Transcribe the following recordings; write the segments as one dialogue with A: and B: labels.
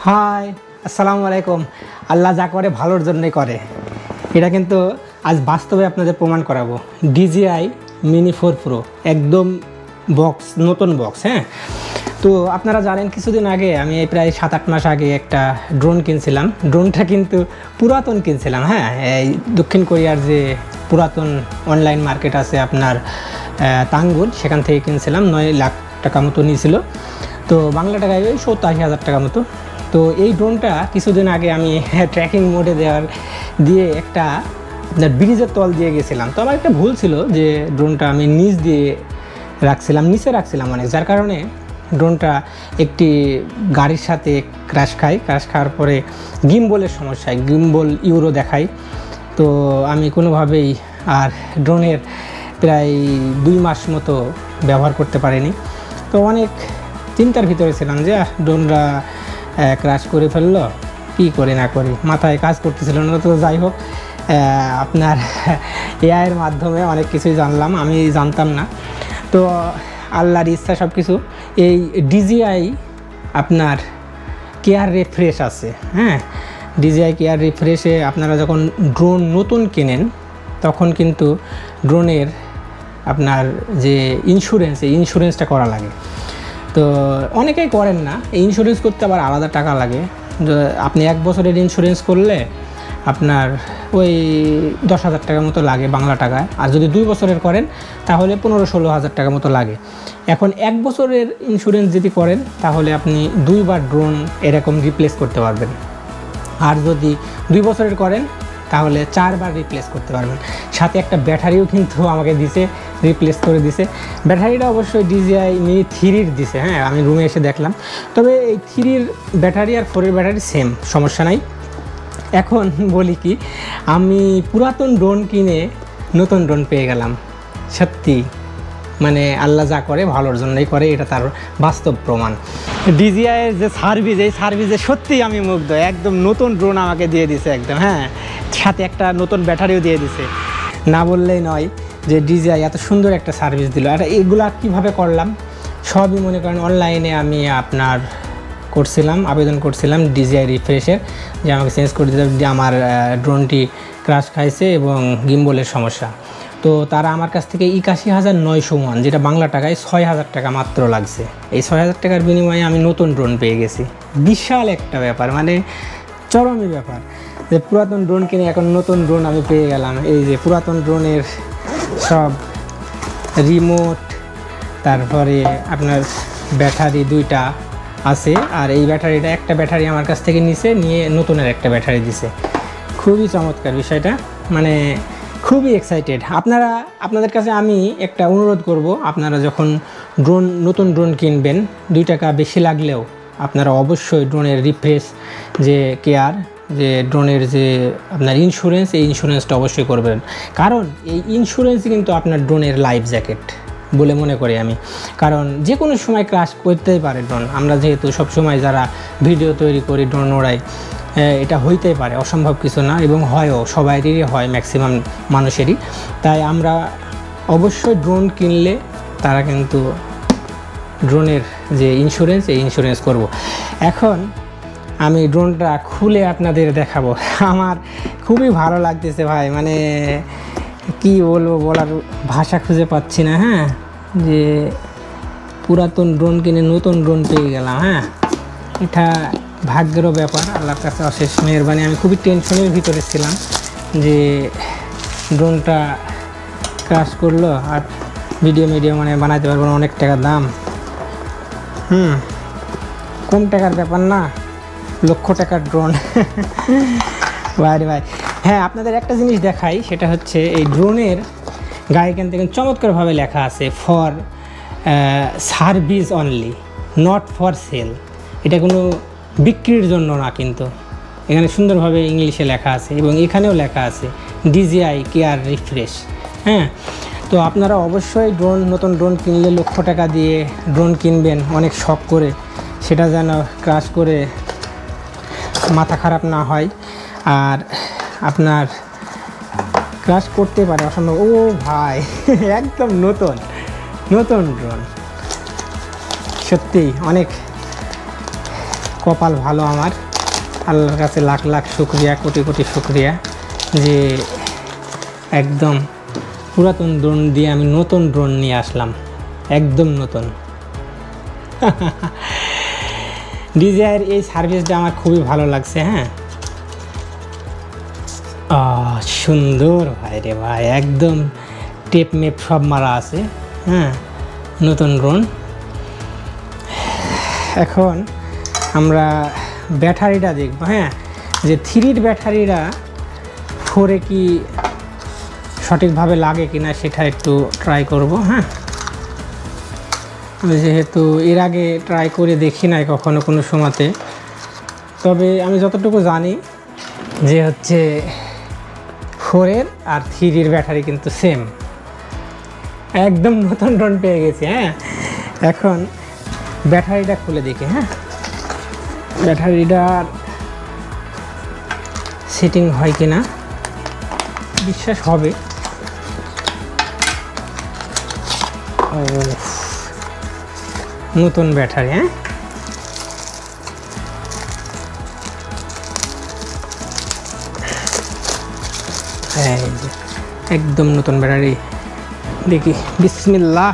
A: High, আসসালামু আলাইকুম। আল্লাহ যা করে ভালোর জন্যই করে, এটা কিন্তু আজ বাস্তবে আপনাদের প্রমাণ করাবো। DJI Mini 4 Pro একদম বক্স, নতুন বক্স। হ্যাঁ, তো আপনারা জানেন কিছুদিন আগে আমি প্রায় 7-8 মাস আগে একটা ড্রোন কিনছিলাম। ড্রোনটা কিন্তু পুরাতন কিনছিলাম। হ্যাঁ, এই দক্ষিণ কোরিয়ার যে পুরাতন অনলাইন মার্কেট আছে আপনার তাঙ্গুল, সেখান থেকে কিনছিলাম। 9 লাখ টাকা মতো নিয়েছিল, তো বাংলা টাকায় ওই 70-80 হাজার টাকা মতো। তো এই ড্রোনটা কিছুদিন আগে আমি ট্র্যাকিং মোডে দিয়ে একটা আপনার ব্রিজের তল দিয়ে গেছিলাম। তো আমার একটা ভুল ছিল যে ড্রোনটা আমি নিচে রাখছিলাম অনেক, যার কারণে ড্রোনটা একটি গাড়ির সাথে ক্র্যাশ খাওয়ার পরে গিম্বলের সমস্যায় গিম্বল ইউরো দেখায়। তো আমি কোনোভাবেই আর ড্রোনের প্রায় 2 মাস মতো ব্যবহার করতে পারিনি। তো অনেক চিন্তার ভিতরে ছিলাম যে ড্রোনটা ক্র্যাশ করে ফেললো, কী করি না করি, মাথায় কাজ করতেছিল না। তো যাই হোক, আপনার এআইয়ের মাধ্যমে অনেক কিছুই জানলাম, আমি জানতাম না। তো আল্লাহর ইচ্ছা সব কিছু। এই DJI আপনার কেয়ার রিফ্রেশ আছে। হ্যাঁ, DJI কেয়ার রিফ্রেশে আপনারা যখন ড্রোন নতুন কেনেন তখন কিন্তু ড্রোনের আপনার যে ইন্স্যুরেন্সটা করা লাগে। তো অনেকেই করেন না, এই ইন্স্যুরেন্স করতে আবার আলাদা টাকা লাগে। আপনি 1 বছরের ইন্স্যুরেন্স করলে আপনার ওই 10,000 টাকা মতো লাগে বাংলা টাকায়, আর যদি 2 বছরের করেন তাহলে 15-16 হাজার টাকা মতো লাগে। এখন 1 বছরের ইন্স্যুরেন্স যদি করেন তাহলে আপনি 2 বার ড্রোন এরকম রিপ্লেস করতে পারবেন, আর যদি 2 বছরের করেন তাহলে 4 বার রিপ্লেস করতে পারবেন। সাথে একটা ব্যাটারিও কিন্তু আমাকে রিপ্লেস করে দিছে। ব্যাটারিটা অবশ্যই DJI Mini 3-র দিছে। হ্যাঁ, আমি রুমে এসে দেখলাম। তবে এই 3-র ব্যাটারি আর 4-এর ব্যাটারি সেম, সমস্যা নাই। এখন বলি কি, আমি পুরাতন ড্রোন কিনে নতুন ড্রোন পেয়ে গেলাম। সত্যি মানে আল্লাহ যা করে ভালোর জন্যই করে, এটা তার বাস্তব প্রমাণ। DJI-এর যে সার্ভিস, এই সার্ভিসে সত্যিই আমি মুগ্ধ। একদম নতুন ড্রোন আমাকে দিয়ে দিছে একদম। হ্যাঁ, সাথে একটা নতুন ব্যাটারিও দিয়ে দিছে, না বললেই নয় যে DJI এত সুন্দর একটা সার্ভিস দিল। আর এগুলা কীভাবে করলাম সবই মনে করেন অনলাইনে আমি আপনার আবেদন করছিলাম DJI রিফ্রেশের, যে আমাকে চেঞ্জ করে দিতে, যে আমার ড্রোনটি ক্র্যাশ খাইছে এবং গিম্বলের সমস্যা। তো তারা আমার কাছ থেকে 81,901, যেটা বাংলা টাকায় 6,000 টাকা মাত্র লাগছে। এই 6,000 টাকার বিনিময়ে আমি নতুন ড্রোন পেয়ে গেছি। বিশাল একটা ব্যাপার, মানে চরমই ব্যাপার যে পুরাতন ড্রোন কিনে এখন নতুন ড্রোন আমি পেয়ে গেলাম। এই যে পুরাতন ড্রোনের সব রিমোট, তারপরে আপনার ব্যাটারি 2টা আছে, আর এই ব্যাটারিটা একটা ব্যাটারি আমার কাছ থেকে নিয়ে নতুনের একটা ব্যাটারি দিছে। খুবই চমৎকার বিষয়টা, মানে খুবই এক্সাইটেড। আপনাদের কাছে আমি একটা অনুরোধ করব, আপনারা যখন নতুন ড্রোন কিনবেন 2 টাকা বেশি লাগলেও আপনারা অবশ্যই ড্রোনের রিফ্রেশ যে কেয়ার, যে ড্রোনের যে আপনার ইন্স্যুরেন্স, এই ইন্স্যুরেন্সটা অবশ্যই করবেন। কারণ এই ইন্স্যুরেন্সই কিন্তু আপনার ড্রোনের লাইফ জ্যাকেট বলে মনে করি আমি। কারণ যে কোনো সময় ক্র্যাশ করতেই পারে ড্রোন। আমরা যেহেতু সব সময় যারা ভিডিও তৈরি করি, ড্রোন ওড়াই, এটা হইতেই পারে, অসম্ভব কিছু না, এবং হয়ও, সবাইয়েরই হয়, ম্যাক্সিমাম মানুষেরই। তাই আমরা অবশ্যই ড্রোন কিনলে তারা কিন্তু ড্রোনের যে ইন্স্যুরেন্স, এই ইন্স্যুরেন্স করব। এখন আমি ড্রোনটা খুলে আপনাদের দেখাবো। আমার খুবই ভালো লাগতেছে ভাই, মানে কি বলবো, বলার ভাষা খুঁজে পাচ্ছি না। হ্যাঁ, যে পুরাতন ড্রোন কিনে নতুন ড্রোন পেয়ে গেলাম। হ্যাঁ, এটা ভাগ্যেরও ব্যাপার, আল্লাহর কাছে অশেষ মেহেরবানি। আমি খুবই টেনশনের ভিতরে ছিলাম যে ড্রোনটা ক্র্যাশ করলো আর ভিডিও মানে বানাইতে পারবো না, অনেক টাকা দাম। কম টাকার ব্যাপার না, লক্ষ টাকার ড্রোন। ভাই, হ্যাঁ, আপনাদের একটা জিনিস দেখাই, সেটা হচ্ছে এই ড্রোনের গায়ে কিন্তু চমৎকারভাবে লেখা আছে for service only, not for sale. এটা কোনো বিক্রির জন্য না, কিন্তু এখানে সুন্দরভাবে ইংলিশে লেখা আছে, এবং এখানেও লেখা আছে DJI কেয়ার রিফ্রেশ। হ্যাঁ, তো আপনারা অবশ্যই নতুন ড্রোন কিনলে লক্ষ টাকা দিয়ে ড্রোন কিনবেন অনেক শখ করে, সেটা যেন ক্র্যাশ করে মাথা খারাপ না হয়, আর আপনার ক্র্যাশ করতে পারে অসম্ভব। ও ভাই, একদম নতুন ড্রোন, সত্যি অনেক কপাল ভালো আমার, আল্লাহর কাছে লাখ লাখ শুকরিয়া, কোটি কোটি শুকরিয়া যে একদম পুরাতন ড্রোন দিয়ে আমি নতুন ড্রোন নিয়ে আসলাম, একদম নতুন। ডিজিআইয়ের এই সার্ভিসটা আমার খুবই ভালো লাগছে। হ্যাঁ, সুন্দর ভাই রে ভাই, একদম টেপ মেপ সব মারা আছে। হ্যাঁ, নতুন ড্রোন। এখন আমরা ব্যাটারিটা দেখব। হ্যাঁ, যে 3 ব্যাটারিটা 4 কি সঠিকভাবে লাগে কিনা সেটা একটু ট্রাই করব। হ্যাঁ, আমি যেহেতু এর আগে ট্রাই করে দেখি নাই কখনো কোনো সময়তে, তবে আমি যতটুকু জানি যে হচ্ছে 4 আর 3 ব্যাটারি কিন্তু সেম, একদম নতুন ড্রোন পেয়ে গেছি। হ্যাঁ, এখন ব্যাটারিটা খুলে দেখি। হ্যাঁ, ব্যাটারিটার সেটিং হয় কিনা, বিশ্বাস হবে। ও, নতুন ব্যাটারি। হ্যাঁ, একদম নতুন ব্যাটারি। দেখি, বিসমিল্লাহ।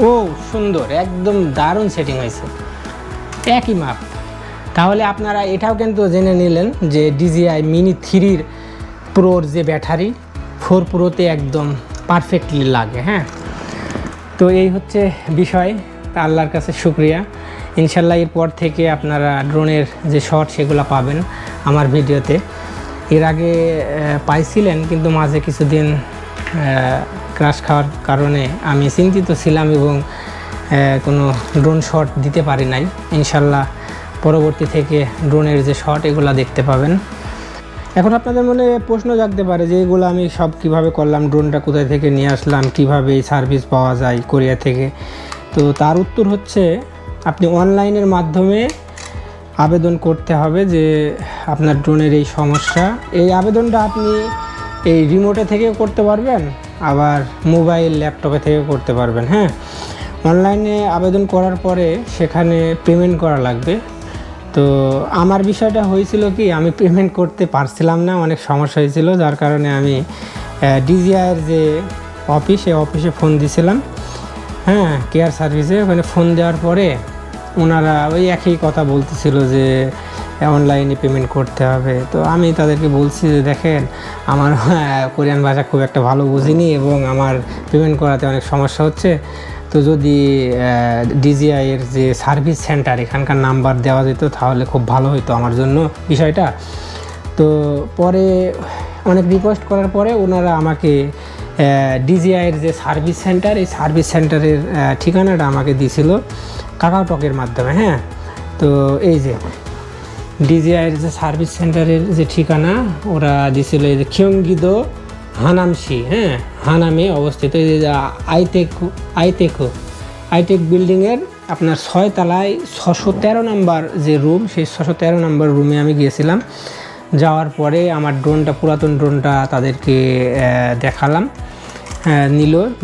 A: ও সুন্দর, একদম দারুণ সেটিং হয়েছে, একই মাপ। তাহলে আপনারা এটাও কিন্তু জেনে নিলেন যে DJI Mini 3 Proর যে ব্যাটারি 4 Proতে একদম পারফেক্টলি লাগে। হ্যাঁ, তো এই হচ্ছে বিষয়। তা আল্লাহর কাছে শুকরিয়া। ইনশাল্লাহ এরপর থেকে আপনারা ড্রোনের যে শট সেগুলো পাবেন আমার ভিডিওতে। এর আগে পাইছিলেন, কিন্তু মাঝে কিছুদিন ক্রাশ খাওয়ার কারণে আমি চিন্তিত ছিলাম এবং কোনো ড্রোন শট দিতে পারি নাই। ইনশাল্লাহ পরবর্তী থেকে ড্রোনের যে শট এগুলো দেখতে পাবেন। এখন আপনাদের মনে প্রশ্ন জাগতে পারে যে এগুলো আমি সব কিভাবে করলাম, ড্রোনটা কোথায় থেকে নিয়ে আসলাম, কিভাবে এই সার্ভিস পাওয়া যায় কোরিয়া থেকে। তো তার উত্তর হচ্ছে, আপনি অনলাইনের মাধ্যমে আবেদন করতে হবে যে আপনার ড্রোনের এই সমস্যা। এই আবেদনটা আপনি এই রিমোটে থেকেও করতে পারবেন, আবার মোবাইল ল্যাপটপে থেকেও করতে পারবেন। হ্যাঁ, অনলাইনে আবেদন করার পরে সেখানে পেমেন্ট করা লাগবে। তো আমার বিষয়টা হয়েছিল কি, আমি পেমেন্ট করতে পারছিলাম না, অনেক সমস্যা হয়েছিল, যার কারণে আমি DJIয়ের যে অফিস, এই অফিসে ফোন দিয়েছিলাম। হ্যাঁ, কেয়ার সার্ভিসে। ওখানে ফোন দেওয়ার পরে ওনারা ওই একই কথা বলতেছিল যে অনলাইনে পেমেন্ট করতে হবে। তো আমি তাদেরকে বলছি যে দেখেন, আমার কোরিয়ান ভাষা খুব একটা ভালো বুঝিনি এবং আমার পেমেন্ট করাতে অনেক সমস্যা হচ্ছে। তো যদি DJIয়ের যে সার্ভিস সেন্টার এখানকার নাম্বার দেওয়া যেত তাহলে খুব ভালো হতো আমার জন্য বিষয়টা। তো পরে অনেক রিকোয়েস্ট করার পরে ওনারা আমাকে DJIয়ের যে সার্ভিস সেন্টার, এই সার্ভিস সেন্টারের ঠিকানাটা আমাকে দিয়েছিল কাকাওটকের মাধ্যমে। হ্যাঁ, তো এই যে DJIয়ের যে সার্ভিস সেন্টারের যে ঠিকানা ওরা দিয়েছিল এই যে কিয়ংগিদো হানামশি। হ্যাঁ, হানামে অবস্থিত। এই যে আইটেক বিল্ডিংয়ের আপনার 6 তলায় 613 নম্বর যে রুম, সেই 613 নম্বর রুমে আমি গিয়েছিলাম। যাওয়ার পরে আমার ড্রোনটা, পুরাতন ড্রোনটা তাদেরকে দেখালাম।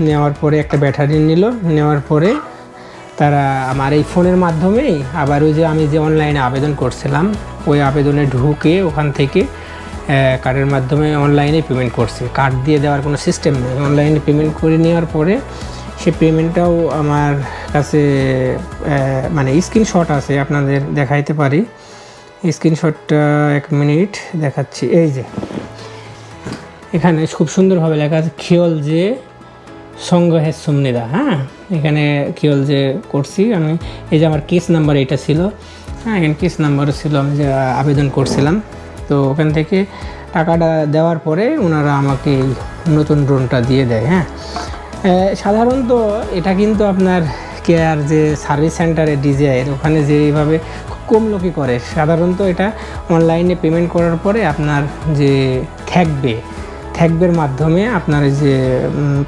A: নেওয়ার পরে একটা ব্যাটারি নেওয়ার পরে তারা আমার এই ফোনের মাধ্যমেই আবার ওই যে আমি যে অনলাইনে আবেদন করছিলাম ওই আবেদনে ঢুকে ওখান থেকে কার্ডের মাধ্যমে অনলাইনে পেমেন্ট করছি। কার্ড দিয়ে দেওয়ার কোনো সিস্টেম নেই, অনলাইনে পেমেন্ট করে নেওয়ার পরে সে পেমেন্টটাও আমার কাছে মানে স্ক্রিনশট আছে, আপনাদের দেখাইতে পারি। স্ক্রিনশটটা 1 মিনিট দেখাচ্ছি। এই যে এখানে খুব সুন্দরভাবে লেখা আছে খিওল যে সংগ্রহে সুমনিদা। হ্যাঁ, এখানে খিওল যে করছি আমি। এই যে আমার কেস নাম্বার এটা ছিল। হ্যাঁ, এখানে কেস নাম্বারও ছিল, আমি যে আবেদন করছিলাম। তো ওখান থেকে টাকাটা দেওয়ার পরে ওনারা আমাকে নতুন ড্রোনটা দিয়ে দেয়। হ্যাঁ, সাধারণত এটা কিন্তু আপনার কেয়ার যে সার্ভিস সেন্টারে DJIয়ের ওখানে যেভাবে খুব কম লোকই করে। সাধারণত এটা অনলাইনে পেমেন্ট করার পরে আপনার যে থ্যাকবের মাধ্যমে, আপনার যে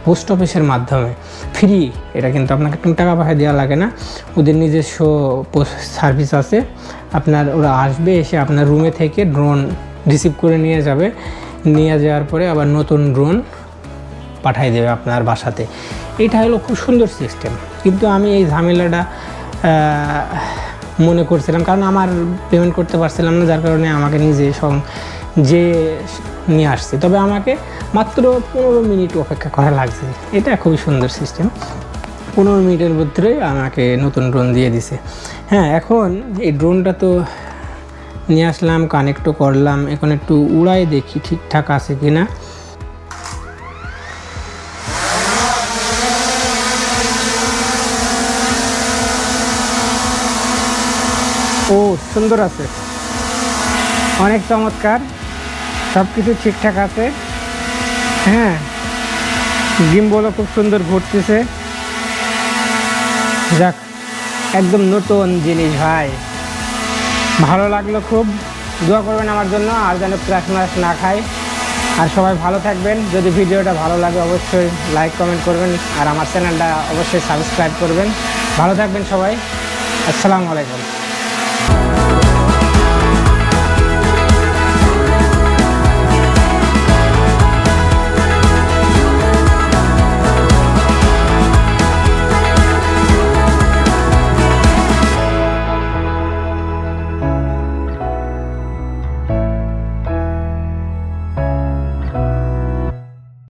A: পোস্ট অফিসের মাধ্যমে ফ্রি, এটা কিন্তু আপনাকে কোনো টাকা পয়সা দেওয়া লাগে না। ওদের নিজস্ব সার্ভিস আছে, আপনার ওরা আসবে, এসে আপনার রুমে থেকে ড্রোন রিসিভ করে নিয়ে যাবে। নিয়ে যাওয়ার পরে আবার নতুন ড্রোন পাঠিয়ে দেবে আপনার বাসাতে। এটা হলো খুব সুন্দর সিস্টেম। কিন্তু আমি এই ঝামেলাটা মনে করছিলাম, কারণ আমার পেমেন্ট করতে পারছিলাম না, যার কারণে আমাকে নিজে যে নিয়ে আসছি। তবে আমাকে মাত্র 15 মিনিট অপেক্ষা করা লাগছে। এটা খুবই সুন্দর সিস্টেম। 15 মিনিটের ভিতরে আমাকে নতুন ড্রোন দিয়ে দিছে। হ্যাঁ, এখন এই ড্রোনটা তো নিয়ে আসলাম, কানেক্টও করলাম, এখন একটু উড়াই দেখি ঠিকঠাক আছে কি না। ও সুন্দর আছে, অনেক চমৎকার, সব কিছু ঠিকঠাক আছে। হ্যাঁ, গিম্বলও খুব সুন্দর ঘুরতেছে। যাক, একদম নতুন জিনিস ভাই, ভালো লাগলো খুব। দোয়া করবেন আমার জন্য, আর যেন ক্র্যাশ ম্যাশ না খায়। আর সবাই ভালো থাকবেন। যদি ভিডিওটা ভালো লাগে অবশ্যই লাইক কমেন্ট করবেন, আর আমার চ্যানেলটা অবশ্যই সাবস্ক্রাইব করবেন। ভালো থাকবেন সবাই। আসসালামু আলাইকুম।